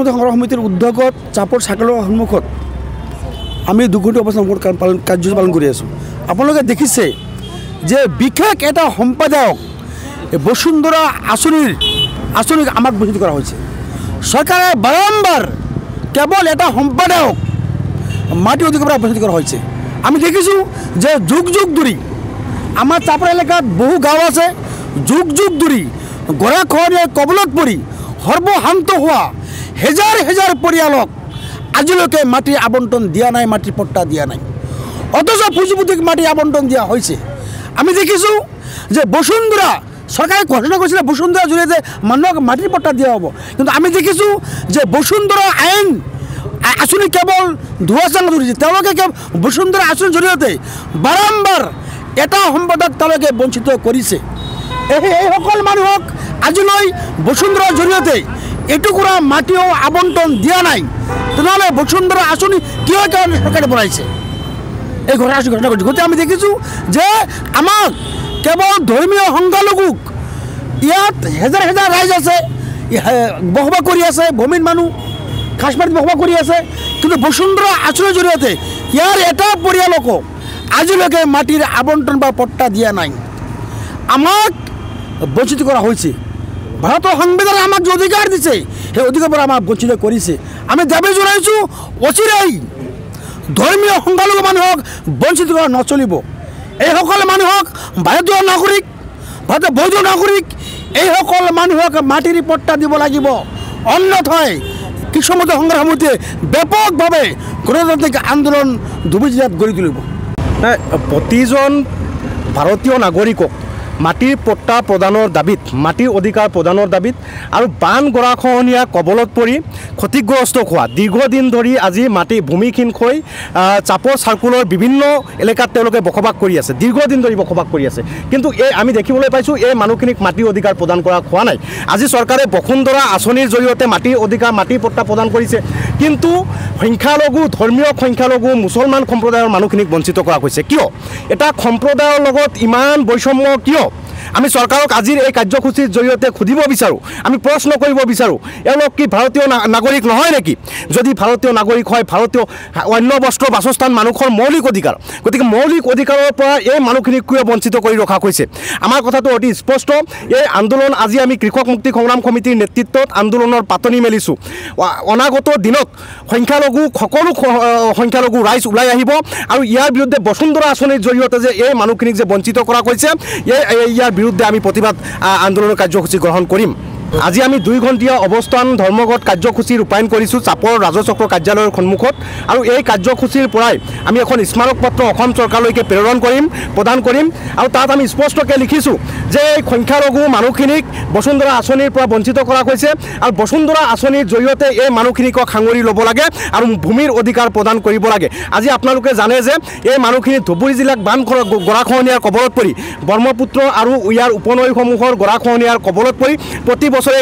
সংগ্ৰাম সমিতিৰ উদ্যোগত চাপৰ চাইকেলৰ সন্মুখত আমি 2 ঘণ্টা অৱস্থান কাৰ্যসূচী পালন কৰি আছোঁ। আপোনালোকে দেখিছে যে বিশেষ এটা সম্পাদক বসুন্ধৰা আঁচনিক আমাক বঞ্চিত কৰা হৈছে। চৰকাৰে বাৰম্বাৰ কেৱল এটা সম্পাদক মাটি অধিকাৰৰ পৰা বঞ্চিত কৰা হৈছে। আমি দেখিছোঁ যে যুগ ধৰি আমাৰ চাপৰ এলেকাত বহু গাঁও আছে, যুগ ধৰি গৰাখহনীয়াৰ কবলত পৰি সৰ্বশান্ত হোৱা হেজাৰ পৰিয়ালক আজিলৈকে মাটিৰ আবণ্টন দিয়া নাই, মাটিৰ পট্টা দিয়া নাই। অথচ পুঁজিপতিক মাটি আবণ্টন দিয়া হৈছে। আমি দেখিছোঁ যে বসুন্ধৰা চৰকাৰে ঘোষণা কৰিছিলে বসুন্ধৰাৰ জৰিয়তে মানুহক মাটিৰ পট্টা দিয়া হ'ব, কিন্তু আমি দেখিছোঁ যে বসুন্ধৰা আঁচনি কেৱল ধোঁৱা-চাঙা ধৰিছে। তেওঁলোকে বসুন্ধৰা আঁচনিৰ জৰিয়তে বাৰম্বাৰ এটা সম্পদক তেওঁলোকে বঞ্চিত কৰিছে। এইসকল মানুহক আজিলৈ বসুন্ধৰাৰ জৰিয়তে এটুকুৰা মাটিও আবণ্টন দিয়া নাই। তেনেহ'লে বসুন্ধৰা আঁচনি কিয় কাৰণে চৰকাৰে বনাইছে এই ঘটনা কৰিছে। গতিকে আমি দেখিছোঁ যে আমাক কেৱল ধৰ্মীয় সংখ্যালঘুক ইয়াত হেজাৰ ৰাইজ আছে, বসবাস কৰি আছে, ভূমিৰ মানুহ খাচপাতিত বসবাস কৰি আছে, কিন্তু বসুন্ধৰা আঁচনিৰ জৰিয়তে ইয়াৰ এটা পৰিয়ালকো আজিলৈকে মাটিৰ আবণ্টন বা পট্টা দিয়া নাই। আমাক বঞ্চিত কৰা হৈছে। ভাৰতৰ সংবিধানে আমাক যে অধিকাৰ দিছে সেই অধিকাৰৰ পৰা আমাক বঞ্চিত কৰিছে। আমি দাবী জনাইছোঁ অচিৰেই ধৰ্মীয় সংখ্যালঘু মানুহক বঞ্চিত কৰা নচলিব। এইসকল মানুহক ভাৰতীয় নাগৰিক, ভাৰতীয় বৈধ নাগৰিক, এইসকল মানুহক মাটিৰ পট্টা দিব লাগিব। অন্যথায় কৃষকমত সংগ্ৰাম সমিতিয়ে ব্যাপকভাৱে গণতান্ত্ৰিক আন্দোলন ধুবুৰী জিলাত গঢ়ি তুলিব। প্ৰতিজন ভাৰতীয় নাগৰিকক মাটিৰ পট্টা প্ৰদানৰ দাবীত, মাটিৰ অধিকাৰ প্ৰদানৰ দাবীত আৰু বান গৰাখহনীয়া কবলত পৰি ক্ষতিগ্ৰস্ত হোৱা দীৰ্ঘদিন ধৰি আজি ভূমিহীন হৈ চাপৰ চাৰ্কুলৰ বিভিন্ন এলেকাত তেওঁলোকে বসবাস কৰি আছে, দীৰ্ঘদিন ধৰি বসবাস কৰি আছে। কিন্তু আমি দেখিবলৈ পাইছোঁ এই মানুহখিনিক মাটিৰ অধিকাৰ প্ৰদান কৰা হোৱা নাই। আজি চৰকাৰে বসুন্ধৰা আঁচনিৰ জৰিয়তে মাটিৰ অধিকাৰ, মাটিৰ পট্টা প্ৰদান কৰিছে, কিন্তু ধৰ্মীয় সংখ্যালঘু মুছলমান সম্প্ৰদায়ৰ মানুহখিনিক বঞ্চিত কৰা হৈছে। কিয় এটা সম্প্ৰদায়ৰ লগত ইমান বৈষম্য কিয়? আমি চৰকাৰক আজিৰ এই কাৰ্যসূচীৰ জৰিয়তে সুধিব বিচাৰোঁ, আমি প্ৰশ্ন কৰিব বিচাৰোঁ, এওঁলোক কি ভাৰতীয় নাগৰিক নহয় নেকি? যদি ভাৰতীয় নাগৰিক হয়, ভাৰতীয় অন্য বস্ত্ৰ বাসস্থান মানুহৰ মৌলিক অধিকাৰ, গতিকে মৌলিক অধিকাৰৰ পৰা এই মানুহখিনিক কিয় বঞ্চিত কৰি ৰখা হৈছে? আমাৰ কথাটো অতি স্পষ্ট। এই আন্দোলন আজি আমি কৃষক মুক্তি সংগ্ৰাম সমিতিৰ নেতৃত্বত আন্দোলনৰ পাতনি মেলিছোঁ। অনাগত দিনত সকলো সংখ্যালঘু ৰাইজ ওলাই আহিব আৰু ইয়াৰ বিৰুদ্ধে বসুন্ধৰা আঁচনিৰ জৰিয়তে যে এই মানুহখিনিক যে বঞ্চিত কৰা হৈছে, ইয়াৰ বিৰুদ্ধে আমি প্ৰতিবাদ আন্দোলনৰ কাৰ্যসূচী গ্ৰহণ কৰিম। আজি আমি 2 ঘণ্টীয়া অৱস্থান ধৰ্মঘট কাৰ্যসূচী ৰূপায়ণ কৰিছোঁ চাপৰ ৰাজচক্ৰ কাৰ্যালয়ৰ সন্মুখত, আৰু এই কাৰ্যসূচীৰ পৰাই আমি এখন স্মাৰক পত্ৰ অসম চৰকাৰলৈকে প্ৰদান কৰিম আৰু তাত আমি স্পষ্টকৈ লিখিছোঁ যে এই সংখ্যালঘু মানুহখিনিক বসুন্ধৰা আঁচনিৰ পৰা বঞ্চিত কৰা হৈছে আৰু বসুন্ধৰা আঁচনিৰ জৰিয়তে এই মানুহখিনিকক সাঙুৰি ল'ব লাগে আৰু ভূমিৰ অধিকাৰ প্ৰদান কৰিব লাগে। আজি আপোনালোকে জানে যে এই মানুহখিনি ধুবুৰী জিলাক বান গৰাখহনীয়াৰ কবলত পৰি, ব্ৰহ্মপুত্ৰ আৰু ইয়াৰ উপনৈসমূহৰ গৰাখহনীয়াৰ কবলত পৰি প্ৰতি বছৰে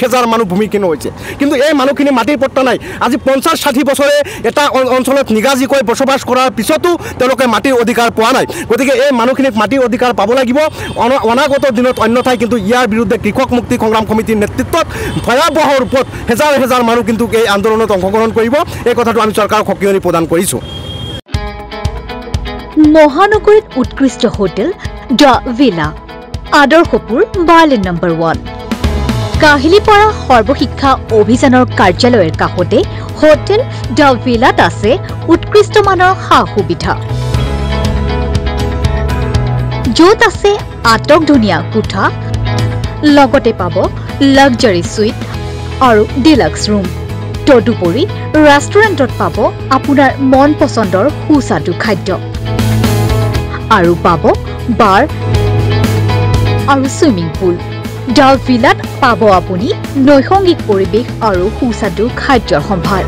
হেজাৰ মানুহ ভূমিহীন হৈছে, কিন্তু এই মানুহখিনি মাটিৰ পট্টা নাই। আজি 50-60 বছৰে এটা অঞ্চলত নিগাজিকৈ বসবাস কৰাৰ পিছতো তেওঁলোকে মাটিৰ অধিকাৰ পোৱা নাই। গতিকে এই মানুহখিনিক মাটিৰ অধিকাৰ পাব লাগিব অনাগত দিনত, অন্যথায় কিন্তু ইয়াৰ বিৰুদ্ধে কৃষক মুক্তি সংগ্ৰাম সমিতিৰ নেতৃত্বত ভয়াৱহ ৰূপত হেজাৰ মানুহ কিন্তু এই আন্দোলনত অংশগ্ৰহণ কৰিব। এই কথাটো আমি চৰকাৰক সকিয়নি প্ৰদান কৰিছোঁ। মহানগৰীত উৎকৃষ্ট হোটেল দ্য ভিলা, আদৰ্শপুৰ, বাৰ্লিন নম্বৰ 1, কাহিলীপাৰা সৰ্বশিক্ষা অভিযানৰ কাৰ্যালয়ৰ কাষতে হোটেল দ্য ভিলাত আছে উৎকৃষ্ট মানৰ সা সুবিধা। য'ত আছে আটকধুনীয়া কোঠা, লগতে পাব লাক্সাৰী সুইট আৰু ডিলাক্স ৰুম। তদুপৰি ৰেষ্টুৰেণ্টত পাব আপোনাৰ মন পচন্দৰ সুস্বাদু খাদ্য আৰু পাব বাৰ আৰু ছুইমিং পুল। দ্য ভিলাত পাব আপুনি নৈসংগিক পৰিৱেশ আৰু সুস্বাদু খাদ্যৰ সম্ভাৰ।